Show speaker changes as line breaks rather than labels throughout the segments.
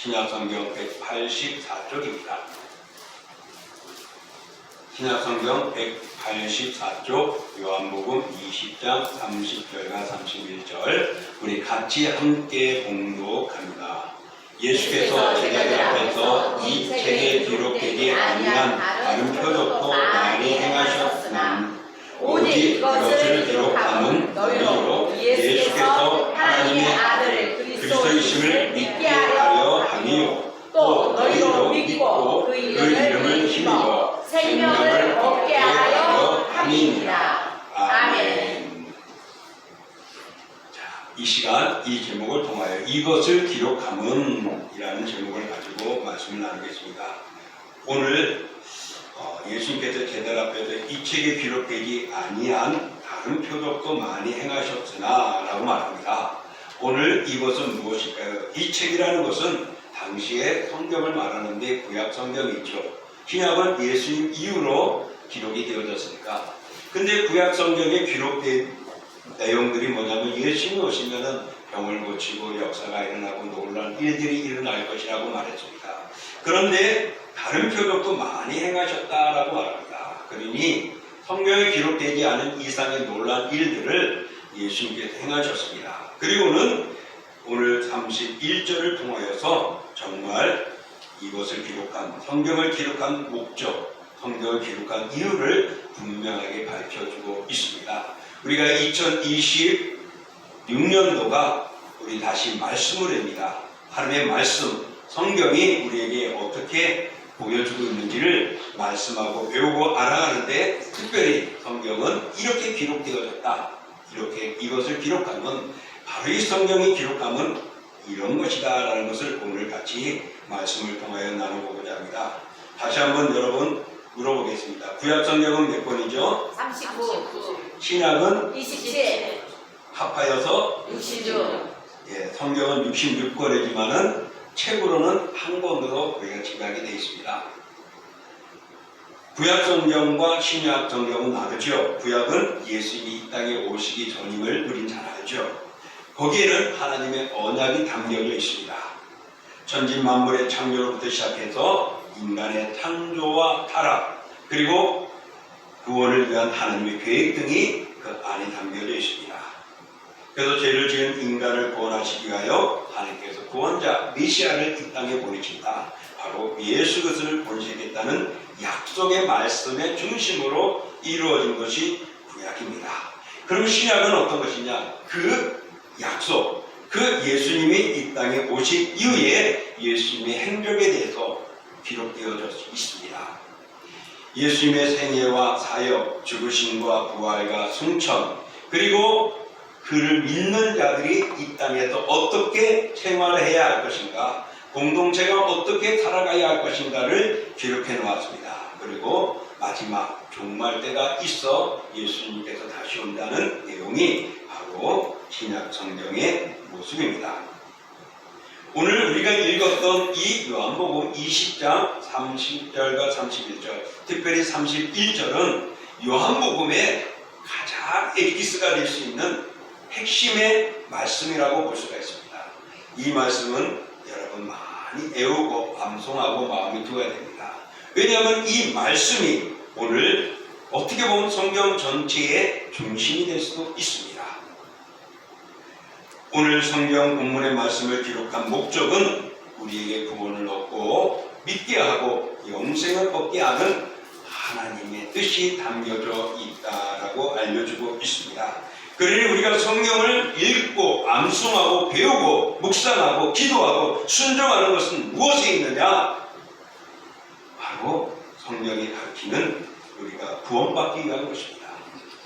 신약성경 184쪽입니다. 신약성경 184쪽 요한복음 20장 30절과 31절 우리 같이 함께 봉독합니다. 예수께서 제자들 앞에서 이 책에 기록되지 아니한 다른 표적도 많이 행하셨으나 오직 이것을 기록함은 너희로 예수께서 하나님의 아들 그리스도이심을 믿게 하려 함이요 또 너희로 믿고 그 이름을 힘입어 생명을 얻게 하려 함이니라. 아멘. 자, 이 시간 이 제목을 통하여 이것을 기록함은 이라는 제목을 가지고 말씀을 나누겠습니다. 오늘 예수님께서 제자들 앞에서 이 책에 기록되지 아니한 다른 표적도 많이 행하셨으나 라고 말합니다. 오늘 이것은 무엇일까요? 이 책이라는 것은 당시에 성경을 말하는데 구약 성경이죠. 신약은 예수님 이후로 기록이 되어졌으니까. 근데 구약 성경에 기록된 내용들이 뭐냐면 예수님이 오시면은 병을 고치고 역사가 일어나고 놀라운 일들이 일어날 것이라고 말했습니다. 그런데 다른 표적도 많이 행하셨다라고 말합니다. 그러니 성경에 기록되지 않은 이상의 놀라운 일들을 예수님께서 행하셨습니다. 그리고는 오늘 31절을 통하여서 정말 이것을 기록한, 성경을 기록한 목적, 성경을 기록한 이유를 분명하게 밝혀주고 있습니다. 우리가 2026년도가 우리 다시 말씀을 합니다. 하나님의 말씀, 성경이 우리에게 어떻게 보여주고 있는지를 말씀하고 배우고 알아가는데 특별히 성경은 이렇게 기록되어졌다. 이렇게 이것을 기록하면 바로 이 성경이 기록하면 이런 것이다 라는 것을 오늘 같이 말씀을 통하여 나눠보고자 합니다. 다시 한번 여러분 물어보겠습니다. 구약 성경은 몇 권이죠?
39,
신약은
27,
합하여서
66.
예, 성경은 66권이지만은 책으로는 한 권으로 우리가 집약이 되어 있습니다. 구약 성경과 신약 성경은 다르죠. 구약은 예수님이 이 땅에 오시기 전임을 우린 잘 알죠. 거기에는 하나님의 언약이 담겨져 있습니다. 천지 만물의 창조로부터 시작해서 인간의 창조와 타락 그리고 구원을 위한 하나님의 계획 등이 그 안에 담겨져 있습니다. 그래서 죄를 지은 인간을 구원하시기 위하여 하나님께서 구원자 메시아를 이 땅에 보내신다. 바로 예수 그리스도를 보내시겠다는 약속의 말씀의 중심으로 이루어진 것이 구약입니다. 그럼 신약은 어떤 것이냐? 그 약속, 그 예수님이 이 땅에 오신 이후에 예수님의 행적에 대해서 기록되어져 있습니다. 예수님의 생애와 사역, 죽으심과 부활과 승천, 그리고 그를 믿는 자들이 이 땅에서 어떻게 생활해야 할 것인가, 공동체가 어떻게 살아가야 할 것인가를 기록해 놓았습니다. 그리고 마지막 종말 때가 있어 예수님께서 다시 온다는 내용이 바로 신약 성경의 모습입니다. 오늘 우리가 읽었던 이 요한복음 20장 30절과 31절, 특별히 31절은 요한복음의 가장 엑기스가 될 수 있는 핵심의 말씀이라고 볼 수가 있습니다. 이 말씀은 여러분 많이 애우고 암송하고 마음에 두어야 됩니다. 왜냐하면 이 말씀이 오늘 어떻게 보면 성경 전체의 중심이 될 수도 있습니다. 오늘 성경 본문의 말씀을 기록한 목적은 우리에게 구원을 얻고 믿게 하고 영생을 얻게 하는 하나님의 뜻이 담겨져 있다라고 알려주고 있습니다. 그러니 우리가 성경을 읽고 암송하고 배우고 묵상하고 기도하고 순종하는 것은 무엇에 있느냐? 바로 성경이 가르치는 우리가 구원받기 위한 것입니다.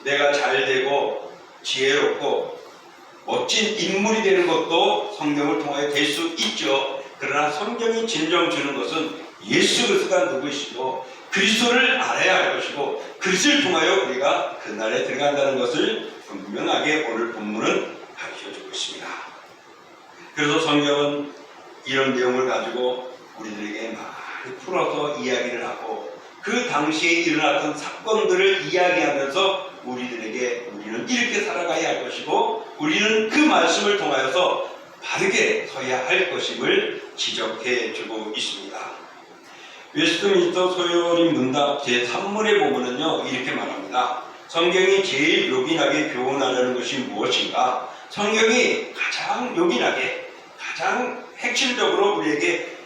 내가 잘되고 지혜롭고 멋진 인물이 되는 것도 성경을 통하여 될 수 있죠. 그러나 성경이 진정 주는 것은 예수 그리스도가 누구이시고 그리스도를 알아야 할 것이고 그리스도를 통하여 우리가 그날에 들어간다는 것을 분명하게 오늘 본문은 가르쳐주고 있습니다. 그래서 성경은 이런 내용을 가지고 우리들에게 많이 풀어서 이야기를 하고 그 당시에 일어났던 사건들을 이야기하면서 우리는 이렇게 살아가야 할 것이고 우리는 그 말씀을 통하여서 바르게 서야 할 것임을 지적해 주고 있습니다. 웨스트민스터 소요리 문답 제3문에 보면은요, 이렇게 말합니다. 성경이 제일 요긴하게 교훈하려는 것이 무엇인가? 성경이 가장 요긴하게, 가장 핵심적으로 우리에게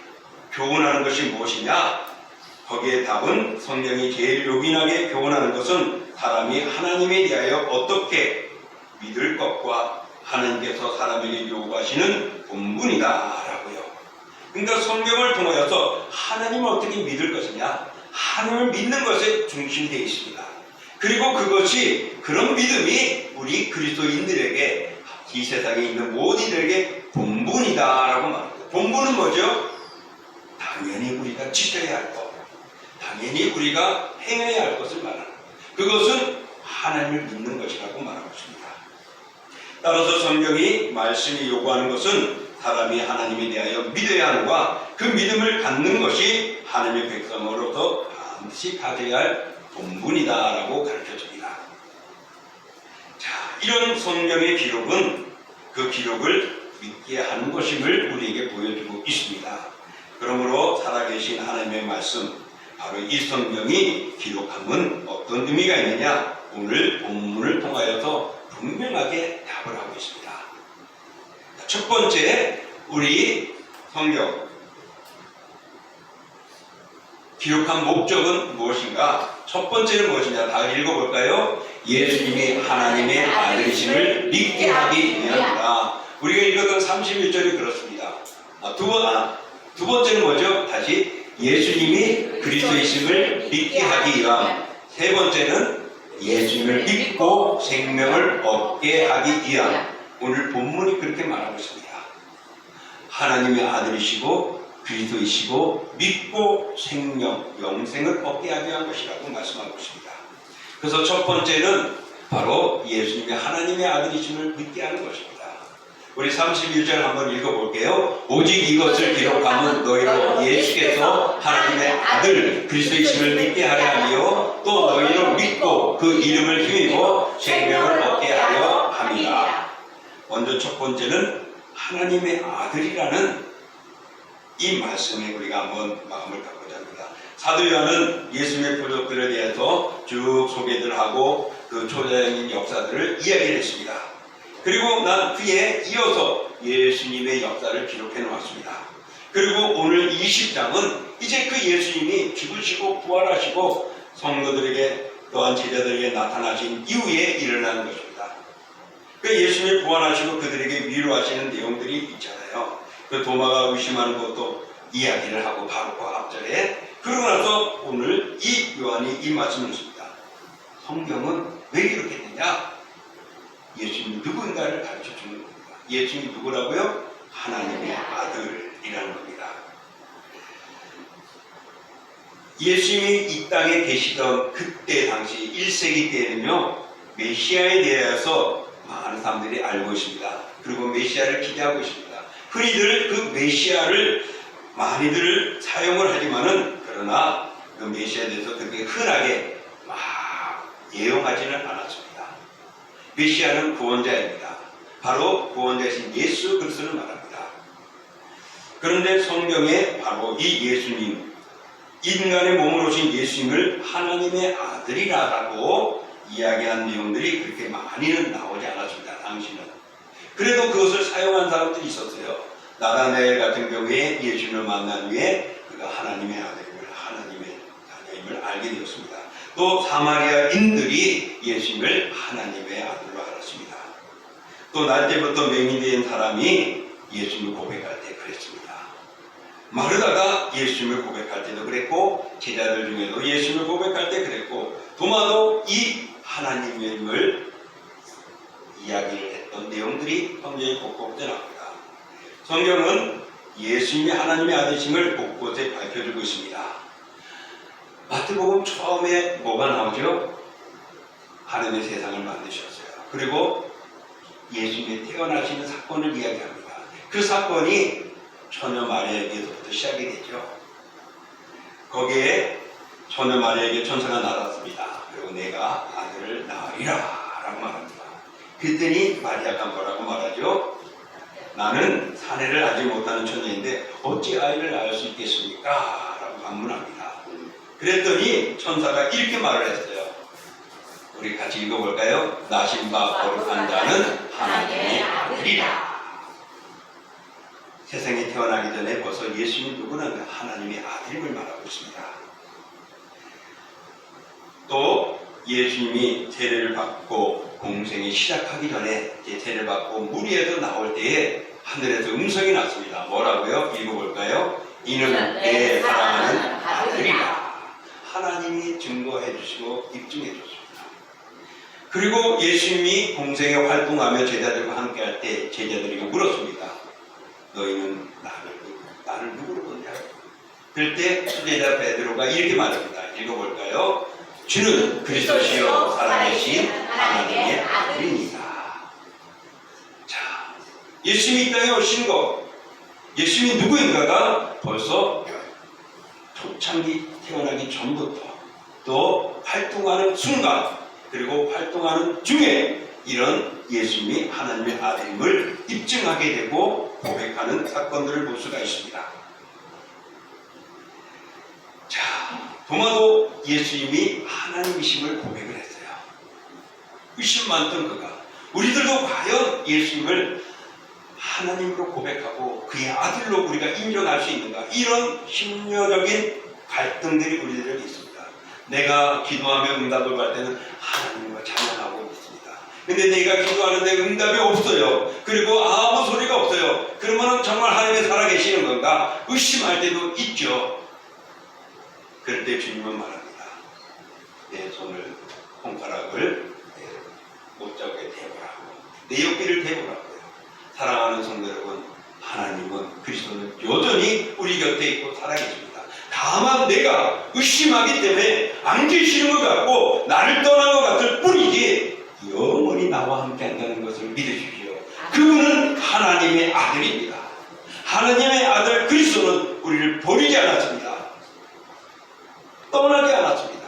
교훈하는 것이 무엇이냐? 거기에 답은 성경이 제일 요긴하게 교훈하는 것은 사람이 하나님에 대하여 어떻게 믿을 것과 하나님께서 사람에게 요구하시는 본분이다 라고요. 그러니까 성경을 통하여서 하나님을 어떻게 믿을 것이냐, 하나님을 믿는 것에 중심이 되어 있습니다. 그리고 그것이, 그런 믿음이 우리 그리스도인들에게, 이 세상에 있는 모든 이들에게 본분이다 라고 말합니다. 본분은 뭐죠? 당연히 우리가 지켜야 할 것, 당연히 우리가 행해야 할 것을 말하는, 그것은 하나님을 믿는 것이라고 말하고 있습니다. 따라서 성경이 말씀이 요구하는 것은 사람이 하나님에 대하여 믿어야 하는가, 그 믿음을 갖는 것이 하나님의 백성으로서 반드시 가져야 할 본분이다라고 가르쳐줍니다. 자, 이런 성경의 기록은 그 기록을 믿게 하는 것임을 우리에게 보여주고 있습니다. 그러므로 살아계신 하나님의 말씀, 바로 이 성경이 기록함은 어떤 의미가 있느냐, 오늘 본문을 통하여서 분명하게 답을 하고 있습니다. 첫 번째, 우리 성경 기록한 목적은 무엇인가? 첫 번째는 무엇이냐? 다 읽어볼까요? 예수님이 하나님의 아들이심을 믿게 하기 위함이다. 우리가 읽었던 31절이 그렇습니다. 두 번째는 뭐죠? 다시 예수님이 그리스도이심을 믿게 하기 위함. 세 번째는 예수님을 믿고 생명을 얻게 하기 위함. 오늘 본문이 그렇게 말하고 있습니다. 하나님의 아들이시고 그리스도이시고 믿고 생명, 영생을 얻게 하기 위한 것이라고 말씀하고 있습니다. 그래서 첫 번째는 바로 예수님이 하나님의 아들이심을 믿게 하는 것입니다. 우리 31절 한번 읽어볼게요. 오직 이것을 기록함은 너희로 예수께서 하나님의 아들 그리스도이심을 믿게 하려 하며 또 너희로 믿고 그 이름을 힘입어 생명을 얻게 하려 함이라. 먼저 첫 번째는 하나님의 아들이라는 이 말씀에 우리가 한번 마음을 갖고자 합니다. 사도 요한은 예수님의 표적들에 대해서 쭉 소개를 하고 그 초자연인 역사들을 이야기를 했습니다. 그리고 난 그에 이어서 예수님의 역사를 기록해 놓았습니다. 그리고 오늘 20장은 이제 그 예수님이 죽으시고 부활하시고 성도들에게 또한 제자들에게 나타나신 이후에 일어나는 것입니다. 그 예수님이 부활하시고 그들에게 위로하시는 내용들이 있잖아요. 그 도마가 의심하는 것도 이야기를 하고 바로 그 앞절에, 그러고 나서 오늘 이 요한이 이 말씀을 했습니다. 성경은 왜 기록했느냐? 예수님이 누군가를 가르쳐 주는 겁니다. 예수님이 누구라고요? 하나님의 아들이라는 겁니다. 예수님이 이 땅에 계시던 그때 당시 1세기 때는요, 메시아에 대해서 많은 사람들이 알고 있습니다. 그리고 메시아를 기대하고 있습니다. 흔히들 그 메시아를 많이들 사용을 하지만은, 그러나 그 메시아에 대해서 그렇게 흔하게 막 예용하지는 않았습니다. 메시아는 구원자입니다. 바로 구원자이신 예수 그리스도를 말합니다. 그런데 성경에 바로 이 예수님, 인간의 몸으로 오신 예수님을 하나님의 아들이라고 이야기한 내용들이 그렇게 많이는 나오지 않았습니다. 당시는. 그래도 그것을 사용한 사람들이 있었어요. 나다나엘 같은 경우에 예수님을 만난 후에 그가 하나님의 아들임을, 하나님의 자녀임을 알게 되었습니다. 또 사마리아인들이 예수님을 하나님의 아들로 알았습니다. 또 날 때부터 맹인된 사람이 예수님을 고백할 때 그랬습니다. 마르다가 예수님을 고백할 때도 그랬고, 제자들 중에도 예수님을 고백할 때 그랬고, 도마도 이 하나님임을 이야기를 했던 내용들이 성경에 곳곳에 나옵니다. 성경은 예수님이 하나님의 아들이심을 곳곳에 밝혀주고 있습니다. 마태복음 처음에 뭐가 나오죠? 하나님의 세상을 만드셨어요. 그리고 예수님이 태어나시는 사건을 이야기합니다. 그 사건이 처녀 마리아에게서부터 시작이 되죠. 거기에 처녀 마리아에게 천사가 나왔습니다. 그리고 내가 아들을 낳으리라 라고 말합니다. 그랬더니 마리아가 뭐라고 말하죠? 나는 사내를 알지 못하는 처녀인데 어찌 아이를 낳을 수 있겠습니까? 라고 반문합니다. 그랬더니 천사가 이렇게 말을 했어요. 우리 같이 읽어볼까요? 나신 바 거룩한 자는 하나님의 아들이라. 세상에 태어나기 전에 벌써 예수님 누구는 하나님의 아들임을 말하고 있습니다. 또 예수님이 세례를 받고 공생이 시작하기 전에 이제 세례를 받고 무리에서 나올 때에 하늘에서 음성이 났습니다. 뭐라고요? 읽어볼까요? 이는 내 사랑하는 아들이라. 하나님이 증거해 주시고 입증해 줬습니다. 그리고 예수님이 공생에 활동하며 제자들과 함께 할 때 제자들에게 물었습니다. 너희는 나를 누구로 보냐? 그럴 때 수제자 베드로가 이렇게 말합니다. 읽어볼까요? 주는 그리스도시요 살아계신 하나님의 아들입니다. 자, 예수님이 이 땅에 오신 것, 예수님이 누구인가가 벌써 초창기 태어나기 전부터 또 활동하는 순간 그리고 활동하는 중에 이런 예수님이 하나님의 아들임을 입증하게 되고 고백하는 사건들을 볼 수가 있습니다. 자, 도마도 예수님이 하나님이심을 고백을 했어요. 의심 많던 그가 우리들도 과연 예수님을 하나님으로 고백하고 그의 아들로 우리가 인정할 수 있는가? 이런 심려적인 갈등들이 우리들에게 있습니다. 내가 기도하며 응답을 받을 때는 하나님과 찬양하고 있습니다. 근데 내가 기도하는데 응답이 없어요. 그리고 아무 소리가 없어요. 그러면 정말 하나님이 살아계시는 건가? 의심할 때도 있죠. 그럴 때 주님은 말합니다. 내 손을, 손가락을 못자국에 대보라고, 내 옆귀를 대보라고요. 사랑하는 성도 여러분, 하나님은 그리스도는 여전히 우리 곁에 있고 살아계십니다. 다만 내가 의심하기 때문에 안 계시는 것 같고 나를 떠난 것 같을 뿐이지 영원히 나와 함께 한다는 것을 믿으십시오. 그분은 하나님의 아들입니다. 하나님의 아들 그리스도는 우리를 버리지 않았습니다. 떠나지 않았습니다.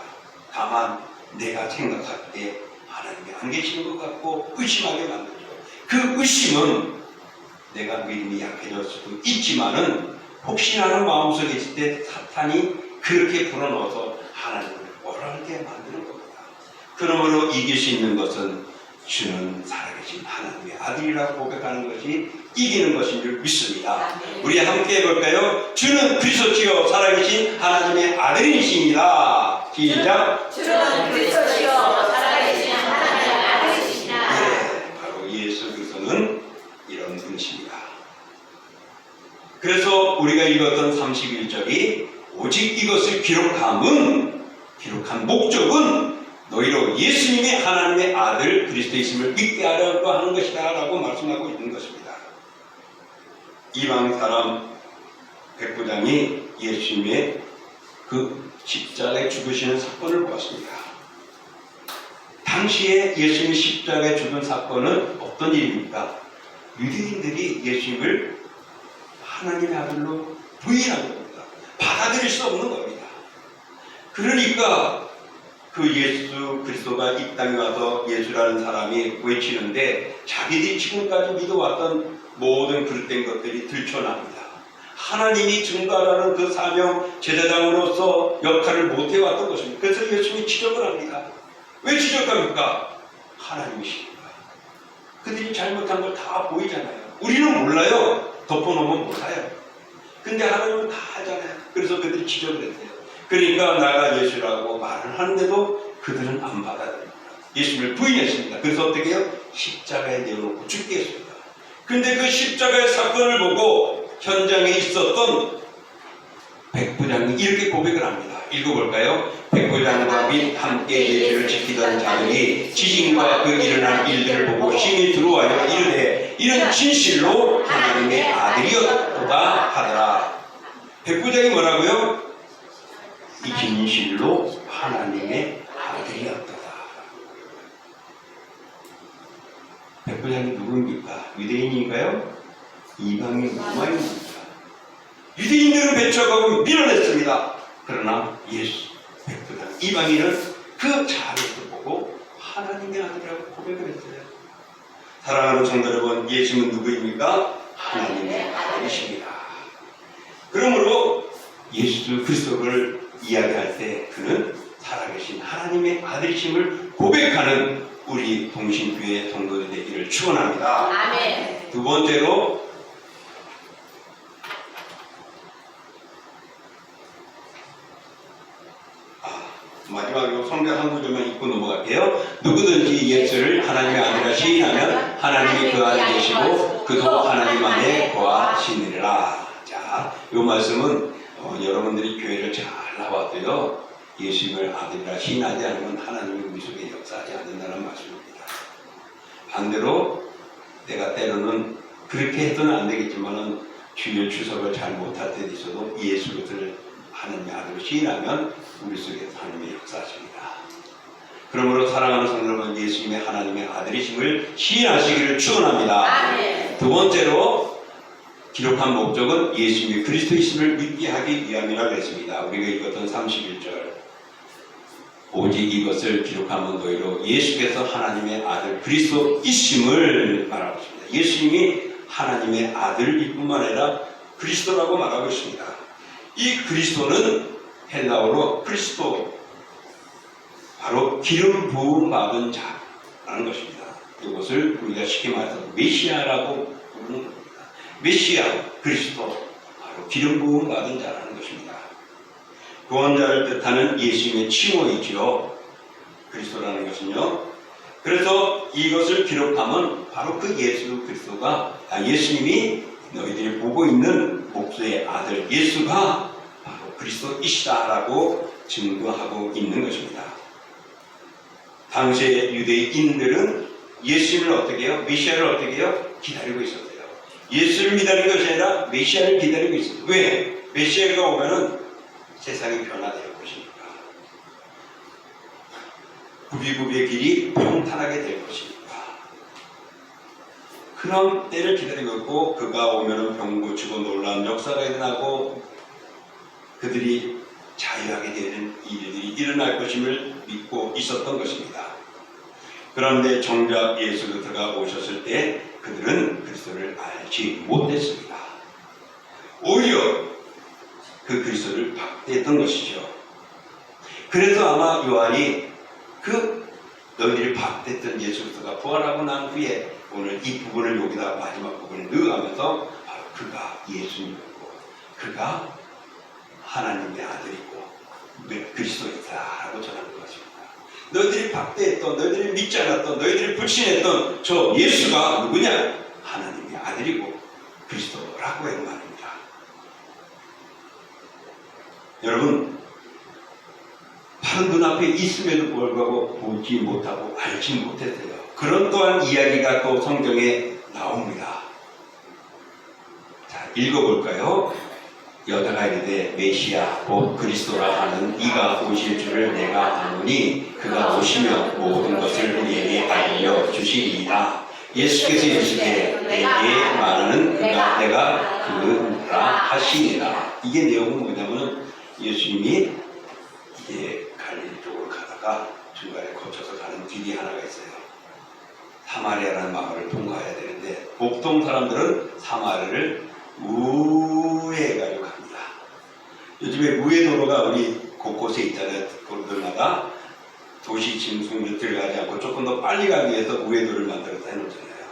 다만 내가 생각할 때 하나님이 안 계시는 것 같고 의심하게 만들죠. 그 의심은 내가 믿음이 약해질 수도 있지만은 혹시나 하는 마음속에 있을 때 사탄이 그렇게 불어넣어서 하나님을 어렵게 만드는 겁니다. 그러므로 이길 수 있는 것은 주는 살아계신 하나님의 아들이라고 고백하는 것이 이기는 것인 줄 믿습니다. 우리 함께 해볼까요? 주는 그리스도시요 살아계신 하나님의 아들이십니다. 시작.
주는 그리스도시요 살아계신 하나님의 아들이시니라.
네, 바로 예수 그리스도는 이런 분이십니다. 그래서 우리가 읽었던 31절이 오직 이것을 기록한 목적은 너희로 예수님이 하나님의 아들 그리스도이심을 믿게 하려고 하는 것이다 라고 말씀하고 있는 것입니다. 이방 사람 백부장이 예수님의 그 십자가에 죽으시는 사건을 보았습니다. 당시에 예수님이 십자가에 죽은 사건은 어떤 일입니까? 유대인들이 예수님을 하나님의 아들로 부인한 겁니다. 받아들일 수 없는 겁니다. 그러니까 그 예수 그리스도가 이 땅에 와서 예수라는 사람이 외치는데 자기들이 지금까지 믿어왔던 모든 그릇된 것들이 들춰납니다. 하나님이 증거하라는 그 사명 제사장으로서 역할을 못해왔던 것입니다. 그래서 예수님이 지적을 합니다. 왜 지적합니까? 하나님이시니까. 그들이 잘못한 걸 다 보이잖아요. 우리는 몰라요. 덮어놓으면 몰라요. 근데 하나님은 다 알잖아요. 그래서 그들이 지적을 했어요. 그러니까 나가 예수라고 말을 하는데도 그들은 안 받아들입니다. 예수님을 부인했습니다. 그래서 어떻게 해요? 십자가에 내어놓고 죽게 했습니다. 근데 그 십자가의 사건을 보고 현장에 있었던 백부장이 이렇게 고백을 합니다. 읽어볼까요? 백부장과 및 함께 예수를 지키던 자들이 지진과 그 일어난 일들을 보고 심히 두려워하여 이르되 이는 진실로 하나님의 아들이었다 하더라. 백부장이 뭐라고요? 이 진실로 하나님의 아들이었다. 백부장이 누굽니까? 유대인인가요? 이방인 로마인입니다. 유대인들은 배척하고 밀어냈습니다. 그러나 예수 백부장 이방인은 그 자리를 보고 하나님의 아들이라고 고백을 했어요. 사랑하는 성도 여러분, 예수님은 누구입니까? 하나님의 아들이십니다. 그러므로 예수 그리스도를 이야기할 때 그는 살아계신 하나님의 아들이심을 고백하는 우리 동신교회 성도들 되기를 축원합니다.
아멘.
두 번째로 마지막으로 성경 한 구절만 읽고 넘어갈게요. 누구든지 예수를 하나님의 아들이라 시인하면 하나님이 그 안에 계시고 그도 하나님 안에 거하시느니라. 자, 이 말씀은 여러분들이 교회를 잘 나와도요, 예수님을 아들이라 시인하지 않으면 하나님이 우리 속에 역사하지 않는다는 말씀입니다. 반대로 내가 때로는 그렇게 해서는 안 되겠지만은 주일 추석을 잘 못할 때도 있어도 예수 그리스도를 하나님의 아들로 시인하면 우리 속에서 하나님의 역사하십니다. 그러므로 사랑하는 성도 여러분, 예수님의 하나님의 아들이심을 시인하시기를 축원합니다.
아멘.
두 번째로 기록한 목적은 예수님이 그리스도이심을 믿게 하기 위함이라고 했습니다. 우리가 읽었던 31절, 오직 이것을 기록하면 너희로 예수께서 하나님의 아들 그리스도이심을 말하고 있습니다. 예수님이 하나님의 아들일 뿐만 아니라 그리스도라고 말하고 있습니다. 이 그리스도는 헬라어로 크리스토, 바로 기름 부음 받은 자라는 것입니다. 이것을 우리가 쉽게 말해서 메시아라고 부르는 겁니다. 메시아, 그리스도, 바로 기름 부음 받은 자라는 것입니다. 구원자를 뜻하는 예수님의 칭호이지요. 그리스도라는 것은요. 그래서 이것을 기록하면 바로 그 예수 그리스도가, 예수님이 너희들이 보고 있는 목수의 아들 예수가 바로 그리스도이시다라고 증거하고 있는 것입니다. 당시의 유대인들은 예수님을 어떻게 해요? 메시아를 어떻게 해요? 기다리고 있었어요. 예수를 기다리는 것이 아니라 메시아를 기다리고 있어요. 왜? 메시아가 오면은 세상이 변화될 것이니까. 구비구비의 길이 평탄하게 될 것이니까. 그런 때를 기다리고 있고, 그가 오면은 병 고치고 놀라운 역사가 일어나고 그들이 자유하게 되는 일들이 일어날 것임을 믿고 있었던 것입니다. 그런데 정작 예수 그리스도가 오셨을 때 그들은 그리스도를 알지 못했습니다. 오히려 그 그리스도를 박대했던 것이죠. 그래서 아마 요한이 그 너희들이 박대했던 예수 그리스도가 부활하고 난 후에 오늘 이 부분을 여기다 마지막 부분을 넣어가면서 바로 그가 예수님이고 그가 하나님의 아들이고 그리스도이다라고 전하는 것입니다. 너희들이 박대했던, 너희들이 믿지 않았던, 너희들이 불신했던 저 예수가 누구냐? 하나님의 아들이고 그리스도라고 하는 말입니다. 여러분, 바로 눈앞에 있음에도 불구하고 보지 못하고 알지 못했어요. 그런 또한 이야기가 또 성경에 나옵니다. 자, 읽어볼까요? 여자가 이르되 메시아 곧 그리스도라 하는 이가 오실 줄을 내가 아노니 그가 오시면 모든 것을 우리에게 알려주시리이다. 예수께서 이르시되 내게 말하는 그가 내가 그라 하시니라. 이게 내용은 뭐냐면 예수님이 이게 갈릴리 쪽으로 가다가 중간에 거쳐서 가는 길이 하나가 있어요. 사마리아라는 마을을 통과해야 되는데 보통 사람들은 사마리아를 우회해가지고 갑니다. 요즘에 우회도로가 우리 곳곳에 있잖아요. 도로들마다 도시 짐승을 들어가지 않고 조금 더 빨리 가기 위해서 우회도를 만들어서 해놓잖아요.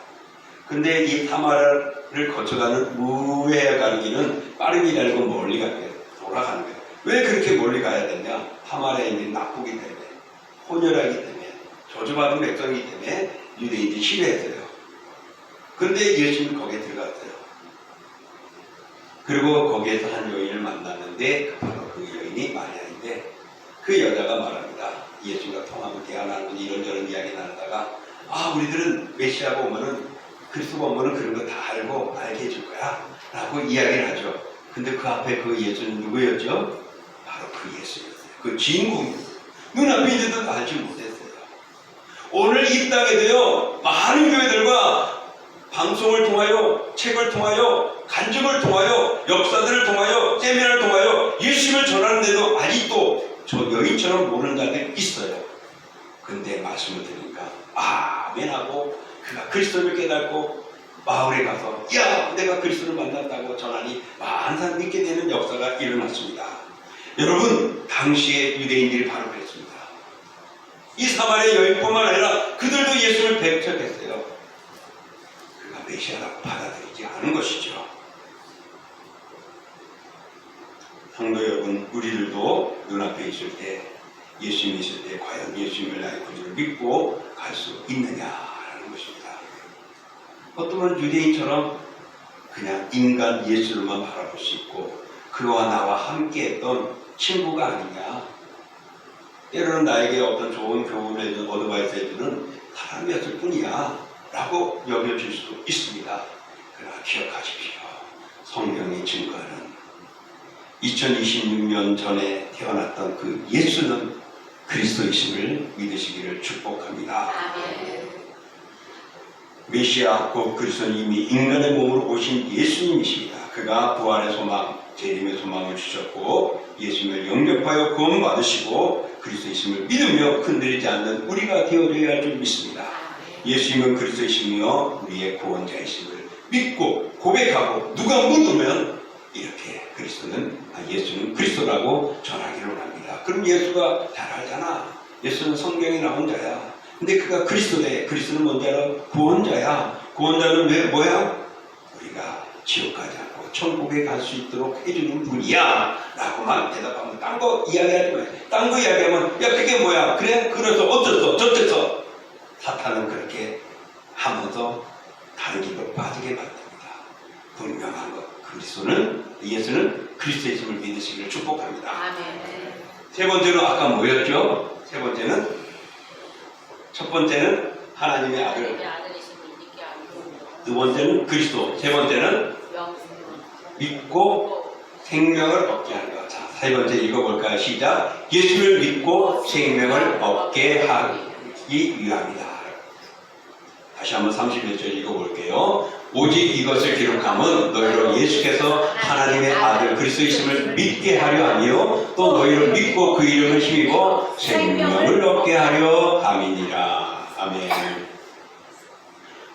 근데 이 사마리아를 거쳐가는 우회가는 길은 빠른 길이 아니고 멀리 가는 거예요. 돌아가는 거예요. 왜 그렇게 멀리 가야 되냐? 사마리아인이 나쁘기 때문에, 혼혈하기 때문에, 저주받은 백성이기 때문에 유대인들이 싫어했어요. 근데 예수님이 거기에 들어갔어요. 그리고 거기에서 한 여인을 만났는데 바로 그 여인이 마리아인데 그 여자가 말합니다. 예수님과 통하면 대화나누고 이런저런 이야기 나누다가 우리들은 메시아가 오면은 그리스도가 오면은 그런 거 다 알고 알게 해줄 거야 라고 이야기를 하죠. 근데 그 앞에 그 예수는 누구였죠? 바로 그 예수였어요. 그 주인공이었어요. 눈앞에 있는데도 알지 못했어요. 오늘 이 땅에도요, 많은 교회들과 방송을 통하여, 책을 통하여, 간증을 통하여, 역사들을 통하여, 세미나를 통하여 예수님을 전하는데도 아직도 저 여인처럼 모르는 자들이 있어요. 근데 말씀을 들으니까 아멘하고 그가 그리스도를 깨닫고 마을에 가서 야 내가 그리스도를 만났다고 전하니 많은 사람이 믿게 되는 역사가 일어났습니다. 여러분 당시에 유대인들이 바로 그랬습니다. 이 사마리아 여인뿐만 아니라 그들도 예수를 배척했어요. 그가 메시아라고 받아들이지 않은 것이죠. 성도 여러분, 우리들도 눈앞에 있을 때 예수님이 있을 때 과연 예수님을 나의 구주를 믿고 갈 수 있느냐라는 것입니다. 어떤 분은 유대인처럼 그냥 인간 예수를만 바라볼 수 있고 그와 나와 함께했던 친구가 아니냐, 때로는 나에게 어떤 좋은 교훈을 해주는 어드바이스 해주는 사람이었을 뿐이야 라고 여겨질 수도 있습니다. 그러나 기억하십시오. 성경이 증거하는 2026년 전에 태어났던 그 예수는 그리스도이심을 믿으시기를 축복합니다. 메시아 곧 그리스도는 이미 인간의 몸으로 오신 예수님이십니다. 그가 부활의 소망, 재림의 소망을 주셨고 예수님을 영접하여 구원 받으시고 그리스도이심을 믿으며 흔들리지 않는 우리가 되어져야 할 줄 믿습니다. 예수님은 그리스도이시며 우리의 구원자이심을 믿고 고백하고 누가 묻으면 이렇게 예수는 그리스도라고 전하기를 원합니다. 그럼 예수가 잘 알잖아. 예수는 성경에 나온 자야. 근데 그가 그리스도래. 그리스도는 뭔지 알아? 구원자야. 구원자는 왜 뭐야? 우리가 지옥 가지 않고 천국에 갈 수 있도록 해주는 분이야 라고만 대답하면 딴 거 이야기하지 마요. 딴 거 이야기하면 야 그게 뭐야? 그래? 그래서 어쩌서 저쩌서 사탄은 그렇게 하면서 다른 길로 빠지게 만듭니다. 분명한 것. 예수는 그리스도이심을 믿으시기를 축복합니다.
아멘.
세 번째로 아까 뭐였죠? 첫 번째는 하나님의 아들, 두 번째는 그리스도, 세 번째는 믿고 생명을 얻게 하는 것. 자, 세 번째 읽어볼까요? 시작. 예수를 믿고 생명을 얻게 하기 위함이다. 다시 한번 31절 읽어볼게요. 오직 이것을 기록함은 너희로 예수께서 하나님의 아들 그리스도이심을 믿게 하려 하며 또 너희를 믿고 그 이름을 힘입어 생명을 얻게 하려 함이니라. 아멘.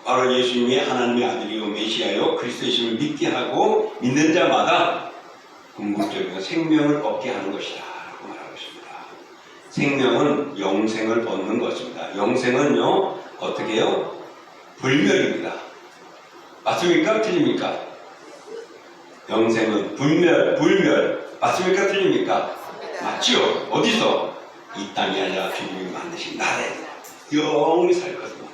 바로 예수님이 하나님의 아들이요 메시아요 그리스도이심을 믿게 하고 믿는 자마다 궁극적으로 생명을 얻게 하는 것이다 라고 말하고 있습니다. 생명은 영생을 얻는 것입니다. 영생은요 어떻게 해요? 불멸입니다. 맞습니까? 틀립니까? 영생은 불멸. 맞습니까? 틀립니까? 맞지요? 어디서? 이 땅이 아니라 주님이 만드신 나라에서 영원히 살거든요.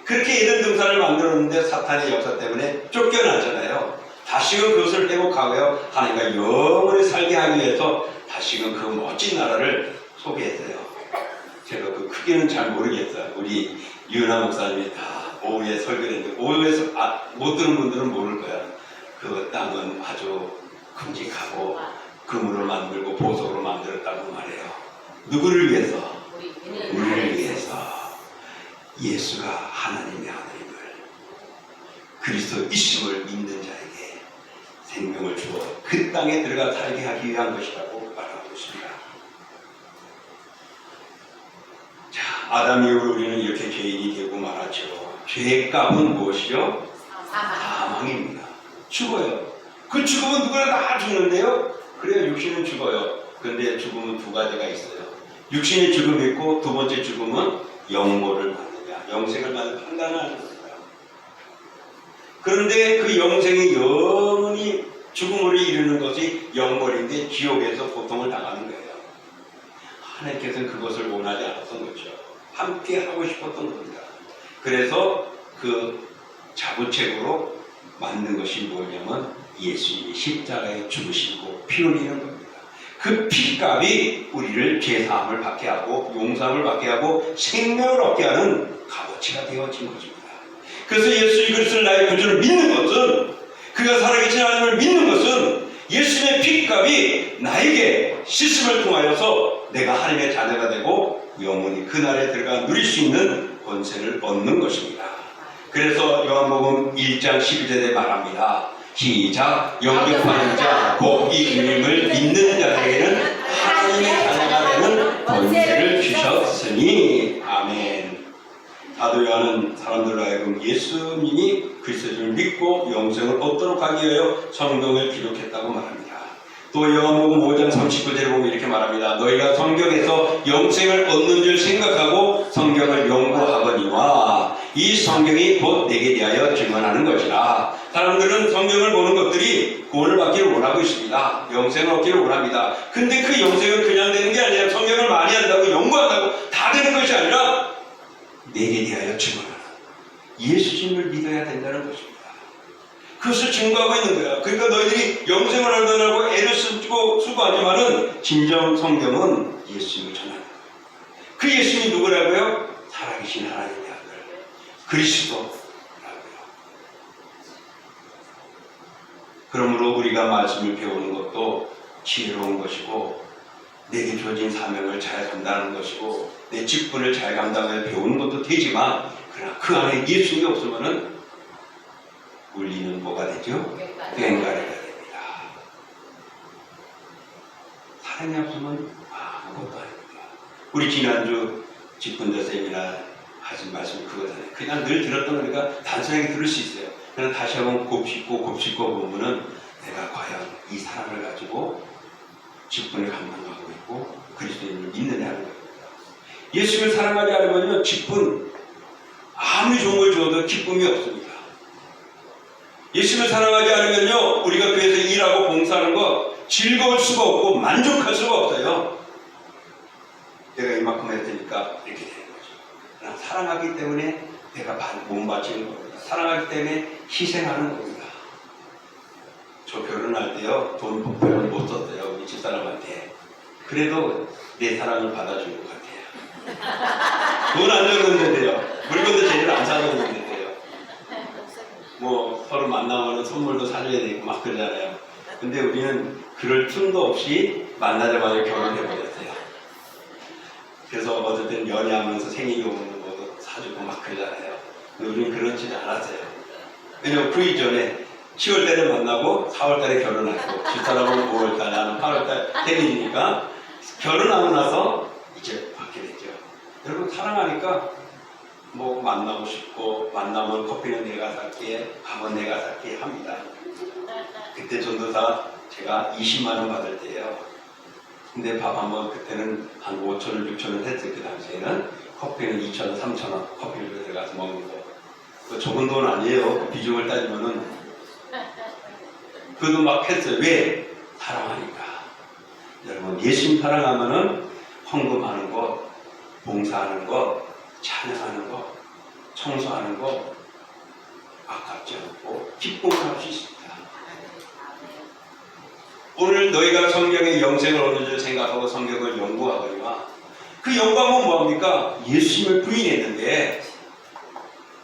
그렇게 에덴 동산을 만들었는데 사탄의 역사 때문에 쫓겨났잖아요. 다시금 그것을 회복하고요. 하나님과 영원히 살게 하기 위해서 다시금 그 멋진 나라를 소개했어요. 제가 그 크게는 잘 모르겠어요. 우리 유은하 목사님이 다 오후에 설교를 했는데 오후에서 못 들은 분들은 모를 거야. 그 땅은 아주 큼직하고 금으로 만들고 보석으로 만들었다고 말해요. 누구를 위해서? 우리를 위해서. 예수가 하나님의 아들임을 그리스도이심을 믿는 자에게 생명을 주어 그 땅에 들어가 살게 하기 위한 것이라고 말하고 있습니다. 자, 아담 이후로 우리는 이렇게 죄인이 되고 말았죠. 죄의 값은 무엇이요? 사망입니다. 죽어요. 그 죽음은 누구나 다 죽는데요. 그래야 육신은 죽어요. 그런데 죽음은 두 가지가 있어요. 육신의 죽음이 있고 두 번째 죽음은 영모를 받느냐, 영생을 받는 판단을 하는 겁니다. 그런데 그 영생이 영원히 죽음으로 이르는 것이 영벌인데 지옥에서 고통을 당하는 거예요. 하나님께서는 그것을 원하지 않았던 거죠. 함께 하고 싶었던 겁니다. 그래서 그 자부책으로 만든 것이 뭐냐면 예수님이 십자가에 죽으시고 피 흘리는 겁니다. 그 피값이 우리를 죄사함을 받게 하고 용서함을 받게 하고 생명을 얻게 하는 값어치가 되어진 것입니다. 그래서 예수 그리스도를 나의 구주를 믿는 것은, 그가 살아계신 하나님을 믿는 것은 예수님의 피값이 나에게 씻음을 통하여서 내가 하나님의 자녀가 되고 영원히 그날에 들어가 누릴 수 있는 권세를 얻는 것입니다. 그래서 요한복음 1장 12절에 말합니다. 시작. 영접하는 자, 곧 이 이름을 믿는 자에게는 하나님의 자녀가 되는 권세를 주셨으니. 아멘. 다도야 하는 사람들로 하여금 예수님이 그리스도를 믿고 영생을 얻도록 하기 위하여 성경을 기록했다고 말합니다. 또 요한복음 5장 39절에 보면 이렇게 말합니다. 너희가 성경에서 영생을 얻는 줄 생각하고 성경을 연구하거니와 이 성경이 곧 내게 대하여 증언하는 것이라. 사람들은 성경을 보는 것들이 구원을 받기를 원하고 있습니다. 영생을 얻기를 원합니다. 근데 그 영생은 그냥 되는 게 아니라 성경을 많이 한다고 연구한다고 다 되는 것이 아니라 내게 대하여 증언하는 예수님을 믿어야 된다는 것입니다. 그것을 증거하고 있는 거야. 그러니까 너희들이 영생을 얻으려고 애를 쓰고 수고하지만은 진정 성경은 예수님을 전하는 거야. 그 예수님이 누구라고요? 살아계신 하나님의 아들 그리스도라고요. 그러므로 우리가 말씀을 배우는 것도 지혜로운 것이고 내게 주어진 사명을 잘 감당하는 것이고 내 직분을 잘 감당하여 배우는 것도 되지만 그러나 그 안에 예수님이 없으면은 우리는 뭐가 되죠? 꽹과리가 됩니다. 사랑이 없으면 아무것도 아닙니다. 우리 지난주 직분자 세미나 하신 말씀이 그거잖아요. 그냥 늘 들었던 거니까 단순하게 들을 수 있어요. 그러나 다시 한번 곱씹고 보면은 내가 과연 이 사랑을 가지고 직분을 감당하고 있고 그리스도인을 믿느냐 하는 겁니다. 예수를 사랑하지 않으면요 직분 아무리 좋은 걸 줘도 기쁨이 없습니다. 예수를 사랑하지 않으면요 우리가 교회에서 일하고 봉사하는 거 즐거울 수가 없고 만족할 수가 없어요. 내가 이만큼 했으니까 이렇게 되는 거죠. 그러나 사랑하기 때문에 내가 몸 바치는 겁니다. 사랑하기 때문에 희생하는 겁니다. 저 결혼할 때요 돈 별로 못 썼어요. 우리 집사람한테. 그래도 내 사랑을 받아준 것 같아요. 돈 안 줬는데요. 물건도 제대로 안 사줬는데요. 뭐 서로 만나면 선물도 사줘야 되고 막 그러잖아요. 근데 우리는 그럴 틈도 없이 만나자마자 결혼해버렸어요. 그래서 어떨 때는 연애하면서 생일이 오는 것도 사주고 막 그러잖아요. 근데 우리는 그렇지 않았어요. 왜냐면 그 이전에 10월달에 만나고 4월달에 결혼하고 집사람은 5월달 나는 8월달 생일이니까 결혼하고 나서 이제 받게 됐죠. 여러분 사랑하니까 뭐 만나고 싶고 만나면 커피는 내가 살게 밥은 내가 살게 합니다. 그때 전도사 제가 20만 원 받을 때예요. 근데 밥 한 번 그때는 한 5,000원 6,000원 했어요. 그 당시에는 커피는 2,000원 3,000원 커피를 들어가서 먹는 거. 그 적은 돈 아니에요. 그 비중을 따지면은 그도 막 했어요. 왜? 사랑하니까. 여러분 예수님 사랑하면은 헌금하는 것, 봉사하는 것, 찬양하는 것, 청소하는 것 아깝지 않고 기쁨을 할 수 있습니다. 오늘 너희가 성경의 영생을 얻는 줄 생각하고 성경을 연구하거니와 그 연구하면 뭐합니까? 예수님을 부인했는데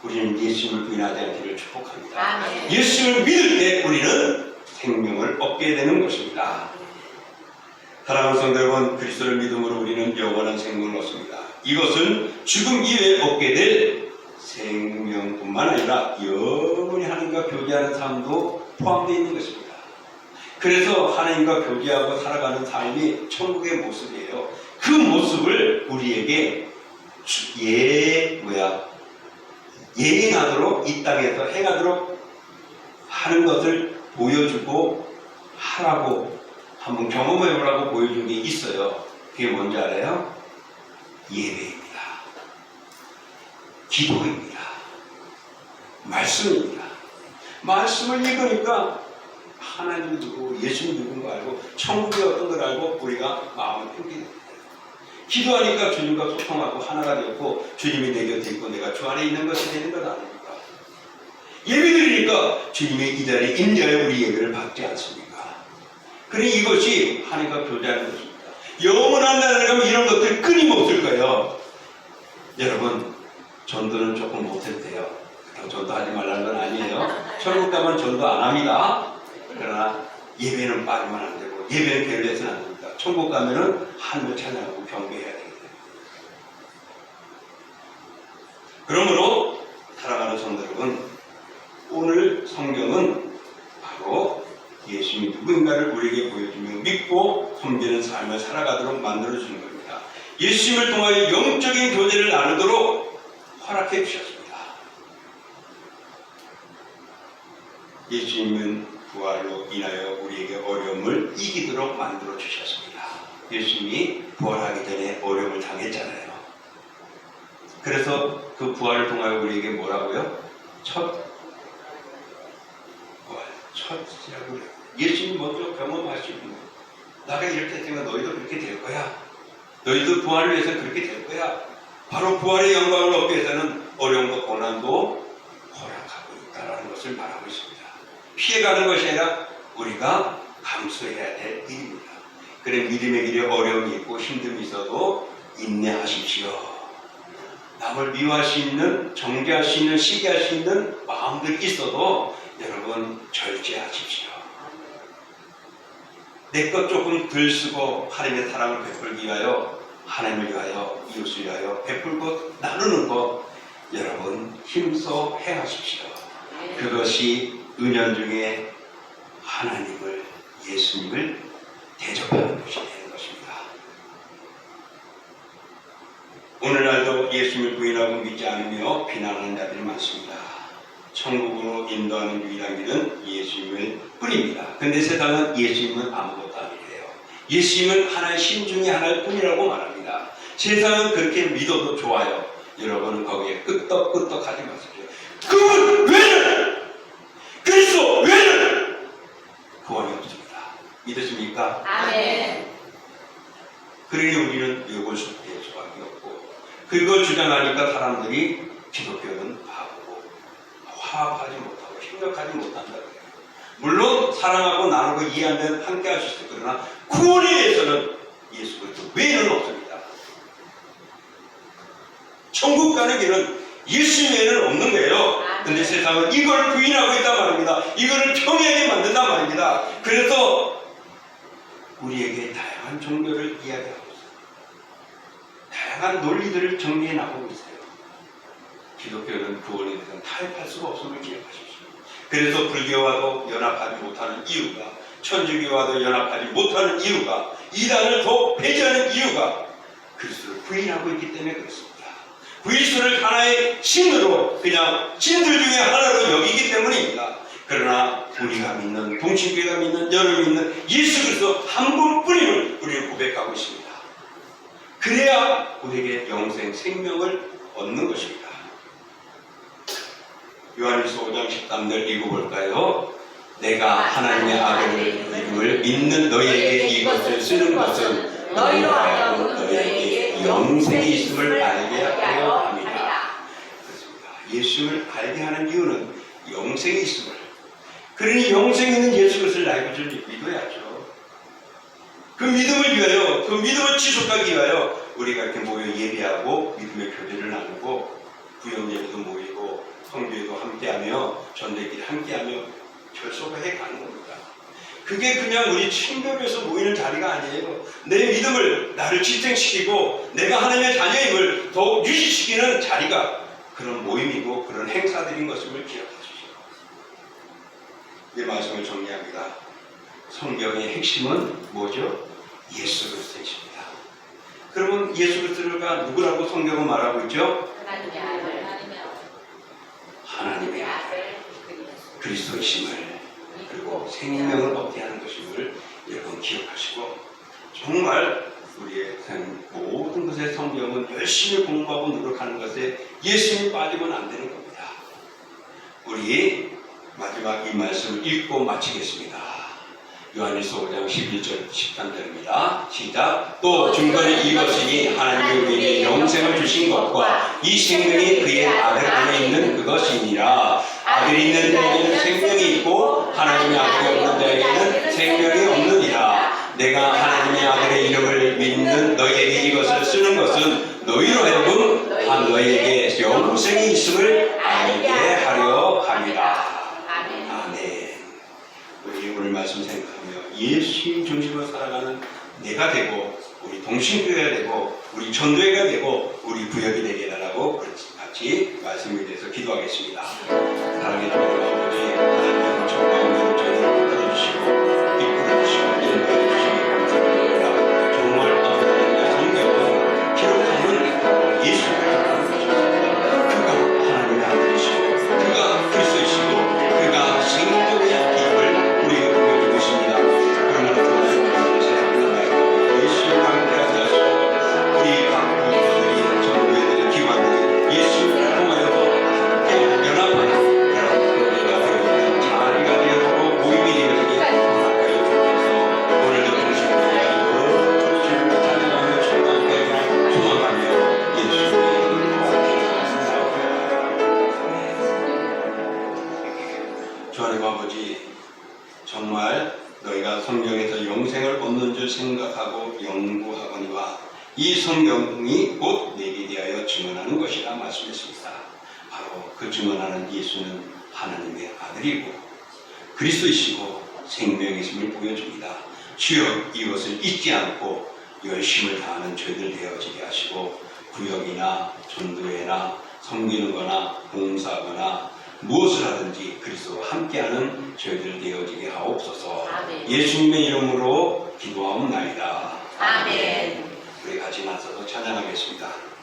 우리는 예수님을 부인하지 않기를 축복합니다.
아멘.
예수님을 믿을 때 우리는 생명을 얻게 되는 것입니다. 사랑하는 성도 여러분, 그리스도를 믿음으로 우리는 영원한 생명을 얻습니다. 이것은 죽음 이후에 얻게 될 생명뿐만 아니라 영원히 하나님과 교제하는 삶도 포함되어 있는 것입니다. 그래서 하나님과 교제하고 살아가는 삶이 천국의 모습이에요. 그 모습을 우리에게 예행하도록 이 땅에서 행하도록 하는 것을 보여주고 하라고 한번 경험해보라고 보여준 게 있어요. 그게 뭔지 알아요? 예배입니다. 기도입니다. 말씀입니다. 말씀을 읽으니까 하나님 누구, 예수님 누군가 알고 천국이 어떤 걸 알고 우리가 마음을 풀게 됩니다. 기도하니까 주님과 소통하고 하나가 되었고 주님이 내 곁에 있고 내가 주 안에 있는 것이 되는 것 아닙니까? 예배드리니까 주님이 이 자리에 임재하여 우리 예배를 받지 않습니까? 그러니 이것이 하나님과 교제하는 것입니다. 영원한 나라에 가면 이런 것들이 끊임없을 거예요. 여러분 전도는 조금 못했대요. 전도하지 말라는 건 아니에요. 천국 가면 전도 안 합니다. 그러나 예배는 빠지면 안 되고 예배는 게을러서는 안 됩니다. 천국 가면은 하늘을 찬양하고 경배해야 되기 때문에. 그러므로 사랑하는 성도 여러분, 오늘 성경은 바로 예수님이 누구인가를 우리에게 보여주며 믿고 섬기는 삶을 살아가도록 만들어주는 겁니다. 예수님을 통하여 영적인 교제를 나누도록 허락해 주셨습니다. 예수님은 부활로 인하여 우리에게 어려움을 이기도록 만들어 주셨습니다. 예수님이 부활하기 전에 어려움을 당했잖아요. 그래서 그 부활을 통하여 우리에게 뭐라고요? 첫이라고 그래요. 예수님 먼저 경험하시고 나가 이렇게 했으면 너희도 그렇게 될 거야. 너희도 부활을 위해서 그렇게 될 거야. 바로 부활의 영광을 얻기 위해서는 어려움과 고난도 허락하고 있다는 것을 말하고 있습니다. 피해가는 것이 아니라 우리가 감수해야 될 일입니다. 그래 믿음의 길에 어려움이 있고 힘듦이 있어도 인내하십시오. 남을 미워할 수 있는, 정죄할 수 있는, 시기할 수 있는 마음들이 있어도 여러분 절제하십시오. 내 것 조금 덜 쓰고 하나님의 사랑을 베풀기 위하여, 하나님을 위하여, 이웃을 위하여 베풀고 나누는 것 여러분 힘써 행하십시오. 그것이 은연중에 하나님을, 예수님을 대접하는 것이 되는 것입니다. 오늘날도 예수님을 부인하고 믿지 않으며 비난하는 자들이 많습니다. 천국으로 인도하는 유일한 길은 예수님을 뿐입니다. 근데 세상은 예수님은 아무것도 아니래요. 예수님은 하나의 신 중에 하나일 뿐이라고 말합니다. 세상은 그렇게 믿어도 좋아요. 여러분은 거기에 끄떡끄떡하지 마십시오. 그분 왜는? 그리스도 왜는? 구원이 없습니다. 믿으십니까?
아멘.
그러니 우리는 이걸 속될 수밖에 없고, 그걸 주장하니까 사람들이 기독교는 바보고 화합하지 못하고 협력하지 못한다고 해요. 물론 사랑하고 나누고 이해하면 함께 할 수 있어요. 그러나 구원에 대해서는 예수 그리스도 외에는 없습니다. 천국 가는 길은 예수 외에는 없는 거예요. 근데 세상은 이걸 부인하고 있단 말입니다. 이거를 평행하게 만든단 말입니다. 그래서 우리에게 다양한 종교를 이야기하고 있어요. 다양한 논리들을 정리해 나가고 있어요. 기독교는 구원에 대해서 타협할 수가 없음을 기억하십시오. 그래서 불교와도 연합하지 못하는 이유가, 천주교와도 연합하지 못하는 이유가, 이단을 더 배제하는 이유가 그리스도를 부인하고 있기 때문에 그렇습니다. 그리스도를 하나의 신으로, 그냥 신들 중에 하나로 여기기 때문입니다. 그러나 우리가 믿는, 동친교회가 믿는, 여러분이 믿는 예수 그리스도 한 분뿐임을 우리는 고백하고 있습니다. 그래야 우리에게 영생, 생명을 얻는 것입니다. 요한일서 5장 13절 읽어볼까요? 내가 하나님의 아들의 이름을 믿는 너희에게 이것을 쓰는 것은 너희로 하여금 너희에게 영생이 있음을 알게 하려 합니다. 그렇습니다. 예수를 알게 하는 이유는 영생이 있음을. 그러니 영생 있는 예수 그리스도를 알고 줄 믿어야죠. 그 믿음을 위하여, 그 믿음을 지속하기 위하여 우리가 이렇게 모여 예배하고 믿음의 교제를 나누고 구역 예배도 모이고 성교회도 함께하며 전대기를 함께하며 결속해 가는 겁니다. 그게 그냥 우리 친교회에서 모이는 자리가 아니에요. 내 믿음을, 나를 지탱시키고 내가 하나님의 자녀임을 더욱 유지시키는 자리가 그런 모임이고 그런 행사들인 것임을 기억하십시오. 이 말씀을 정리합니다. 성경의 핵심은 뭐죠? 예수 그리스도이십니다. 그러면 예수 그리스도가 누구라고 성경은 말하고 있죠? 하나님의 아들 그리스도이심을, 그리고 생명을 얻게 하는 것임을 여러분 기억하시고, 정말 우리의 모든 것의 성경은 열심히 공부하고 노력하는 것에 예수님이 빠지면 안 되는 겁니다. 우리 마지막 이 말씀을 읽고 마치겠습니다. 요한일서 5장 11절 13절입니다. 시작. 또 증거는 이것이니 하나님이 우리에게 영생을 주신 것과 이 생명이 그의 아들 안에 있는 그것이니라. 아들이 있는 자에게는 생명이 있고 하나님의 아들이 없는 자에게는 생명이 없느니라. 내가 하나님의 아들의 이름을 믿는 너희에게 이것을 쓰는 것은 너희로 하여금 너희에게 영생이 있음을 알게 하려 함이라. 아멘. 우리 오늘 말씀 생각하며 예수님 중심으로 살아가는 내가 되고, 우리 동신교회가 되고, 우리 전도회가 되고, 우리 구역이 되게 해달라고 같이 말씀에 대해서 기도하겠습니다. 사랑의 주님 아버지, 하나님의 정광으로 저희를 이끌어주시고 이끌어주시고 인도해주시기 감사드립니다. 정말 성경은 기록하는 예수님을 전하는 것입니다. 영생을 얻는 줄 생각하고 연구하거니와 이 성경이 곧 내게 대하여 증언하는 것이라 말씀했습니다. 바로 그 증언하는 예수는 하나님의 아들이고 그리스도이시고 생명이심을 보여줍니다. 주여 이것을 잊지 않고 열심을 다하는 저희들 되어지게 하시고 구역이나 전도회나 섬기는 거나 봉사하거나 무엇을 하든지 그리스도와 함께하는 저희들 되어지게 하옵소서.
아멘.
예수님의 이름으로 기도하옵나이다.
아멘.
우리 같이 나서서 찬양하겠습니다.